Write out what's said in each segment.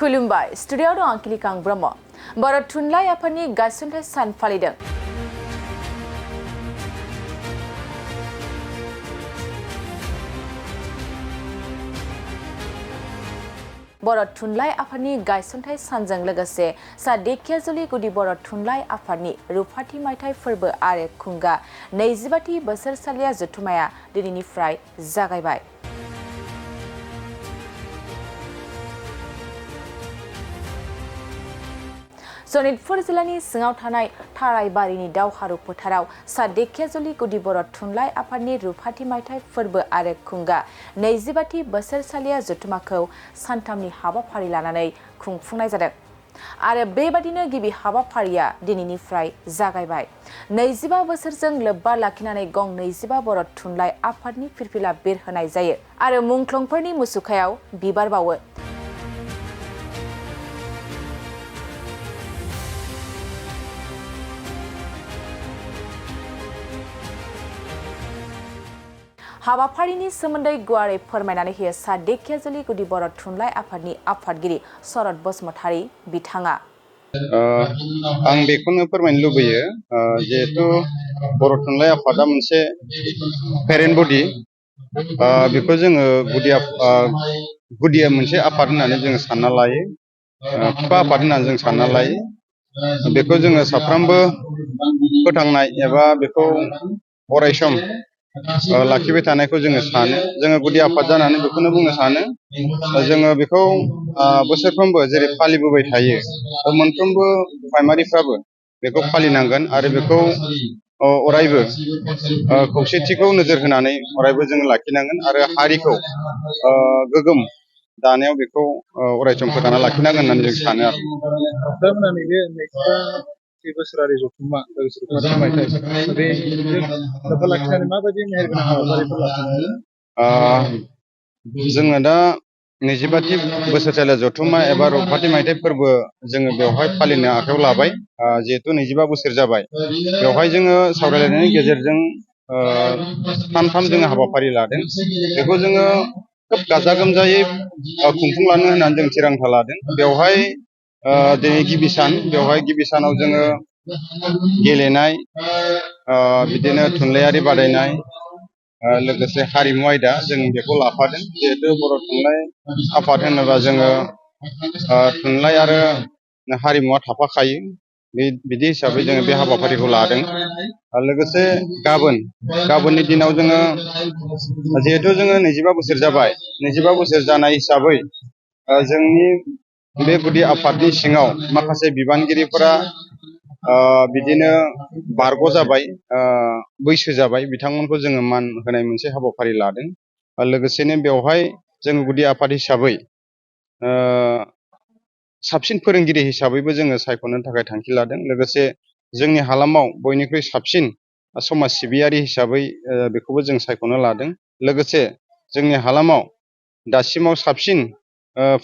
खुलुमबाय स्टुडियाव दं आंकिलिकां ब्रह्म बर' थुनलाइ आफादनि गायसनथाइ सान फालिदों। बर' थुनलाइ आफादनि गायसनथाइ सानजों लोगोसे सा धेकियाजुलि गुदि बर' थुनलाइ आफादनि रुफाथि मायथाइ फोरबो आरो खुंगा 25थि बोसोरसालिया जथुमाया दिनैनिफ्राय जागायबाय। सनितपुर जिल्लानि सिङाव थानाय थारायबारिनि दावहारु फोथाराव सा धेकियाजुलि गुदि बर' थुनलाइ आफादनि रुफाथि मायथाइ फोरबो आरो खुंगा 25थि बोसोरसालिया जथुमाखौ सानथामनि हाबाफारि लानानै खुंफुंनाय जादों आरो बेबादिनो गिबि हाबाफारिया दिनैनिफ्राय जागायबाय। 25 बोसोरजों लोब्बा लाखिनानै गं 25 बर' थुनलाइ आफादनि फिरफिला बिरहोनाय जायो आरो मुंख्लंफोरनि मुसुखायाव बिबार बावो। हाबाफारिनि सोमोन्दै गुवारै फोरमायनानै होयो सा धेकियाजुलि गुदि बर' थुनलाइ आफादनि आफादगिरि शरद बसुमतारी बिथाङा। आं बेखौनो फोरमायनो लुबैयो जिहेतु बर' थुनलाइ आफादा मोनसे पेरेन्ट बडि बेखौ जोङो गुदिया मोनसे आफाद होननानै जोङो सानना लायो, बिफा आफाद होननानै जों सानना लायो। बेखौ जोङो साफ्रोमबो फोथांनाय एबा बेखौ अरायसम लाखिबाय थानायखौ जोङो सानो। जोङो गुदि आफाद जानानै बेखौनो बुंनो सानो जोङो बेखौ बोसोरफ्रोमबो जेरै फालिबोबाय थायो मोनफ्रोमबो प्राइमारिफ्राबो बेखौ फालिनांगोन आरो बेखौ अरायबो खौसेथिखौ नोजोर होनानै अरायबो जोङो लाखिनांगोन आरो हारिखौ गोगोम दानायाव बेखौ अरायसम फोथांना लाखिनांगोन होननानै जों सानो आरो। बोसोरारि जथुम्मा मायथाइ बे लोब्बा लाखिनानै माबायदि मेहेरगोनां हाबाफारिफोर लाखिनांगोन? जोङो दा 25थि बोसोरसालिया जथुम्मा एबा रुफाथि मायथाइ फोरबो जोङो बेवहाय फालिनो आखायाव लाबाय। जिहेतु 25 बोसोर जाबाय, बेवहाय जोङो सावरायलायनायनि गेजेरजों सानथाम जोङो हाबाफारि लादों। बेखौ जोङो खोब गाजा गोमजायै खुंफुंलांनो होननानै जों थिरांथा लादों। बेवहाय दिनै गिबि सान, बेवहाय गिबि सानाव जोङो गेलेनाय, बिदिनो थुनलाइयारि बादायनाय, लोगोसे हारिमु आयदा जों बेखौ लाफादों। जिहेतु बर' थुनलाइ आफाद होनोबा जोङो थुनलाइ आरो हारिमुवा थाफाखायो, बिदि हिसाबै जोङो बे हाबाफारिखौ लादों। लोगोसे गाबोननि दिनाव जोङो जिहेतु जोङो 25 बोसोर जाबाय, 25 बोसोर जानाय हिसाबै जोंनि बे गुदि आफादनि सिङाव माखासे बिबानगिरिफोरा बिदिनो बारग' जाबाय, बैसो जाबाय, बिथांमोनखौ जोङो मान होनाय मोनसे हाबाफारि लादों। लोगोसेनो बेवहाय जोङो गुदि आफाद हिसाबै साबसिन फोरोंगिरि हिसाबैबो जोङो सायख'नो थाखाय थांखि लादों। लोगोसे जोंनि हालामाव बयनिख्रुइ साबसिन समाज सिबियारि हिसाबै बेखौबो जों सायख'नो लादों। लोगोसे जोंनि हालामाव दासिमाव साबसिन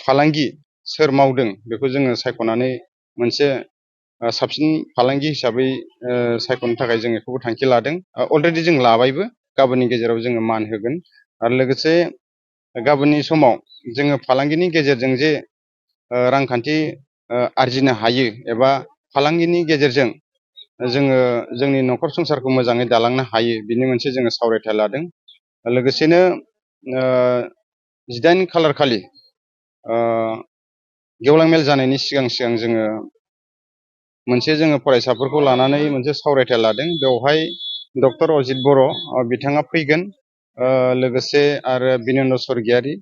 फालांगि सोर मावदों बेखौ जोङो सायख'नानै मोनसे साबसिन फालांगि हिसाबै सायख'नो थाखाय जों बेखौबो थांखि लादों। अलरेडि जों लाबायबो, गाबोननि गेजेराव जोङो मान होगोन। आरो लोगोसे गाबोननि समाव जोङो फालांगिनि गेजेरजों जे रांखान्थि आरजिनो हायो एबा फालांगिनि गेजेरजों जोङो जोंनि न'खर संसारखौ मोजाङै दालांनो हायो, बिनि मोनसे जोङो सावरायथाय लादों। लोगोसेनो 18 खालार खालि गेवलां मेल जानायनि सिगां जोङो मोनसे फरायसाफोरखौ लानानै मोनसे सावरायथाय लादों। बेवहाय डक्टर अजित बर' बिथाङा फैगोन, लोगोसे आरो बिनेन्द्र स्वर्गियारि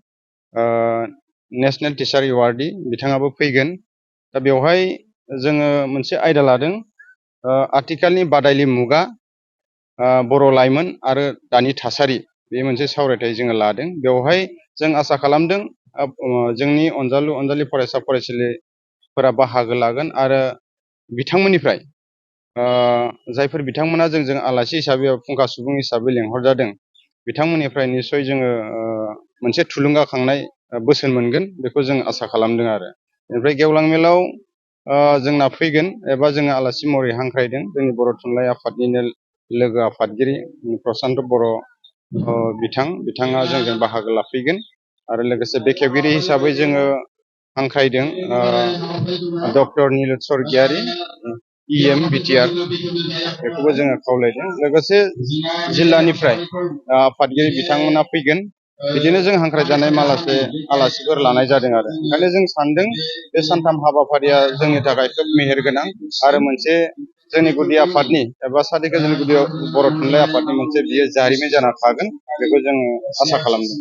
नेसनेल टिचार एवार्डी बिथाङाबो फैगोन। दा बेवहाय जोङो मोनसे आयदा लादों, आथिखालनि बादायलि मुगा, बर' लाइमोन आरो दानि थासारि, बे मोनसे सावरायथाय जोङो लादों। बेवहाय जों आसा खालामदों जोंनि अनजालि फरायसा फरायसुलिफोरा बाहागो लागोन आरो बिथांमोननिफ्राय जायफोर बिथांमोना जोंजों आलासि हिसाबै फुंखा सुबुं हिसाबै लेंहरजादों, बिथांमोननिफ्राय निस्सय जोङो मोनसे थुलुंगाखांनाय बोसोन मोनगोन, बेखौ जों आसा खालामदों आरो। बेनिफ्राय गेवलां मेलाव जोंना फैगोन एबा जोङो आलासि महरै हांख्रायदों जोंनि बर' थुनलाइ आफादनिनो लोगो आफादगिरि प्रसान्त बर' बिथाङा जोंजों बाहागो लाफैगोन। आरो लोगोसे बेखेवगिरि हिसाबै जोङो हांख्रायदों डक्टर निलुत स्वर्गियारि EM BTR बेखौबो जोङो खावलायदों। लोगोसे जिल्लानिफ्राय आफादगिरि बिथांमोना फैगोन। बिदिनो जों हांख्रायजानाय माखासे आलासिफोर लानाय जादों आरो ओंखायनो जों सानदों बे सानथाम हाबाफारिया जोंनि थाखाय खोब मेहेरगोनां आरो मोनसे जोंनि गुदि आफादनि एबा सादिकाजुलि गुदि बर' थुनलाइ आफादनि मोनसे बियो जारिमिन जाना थागोन बेखौ जोङो आसा खालामदों।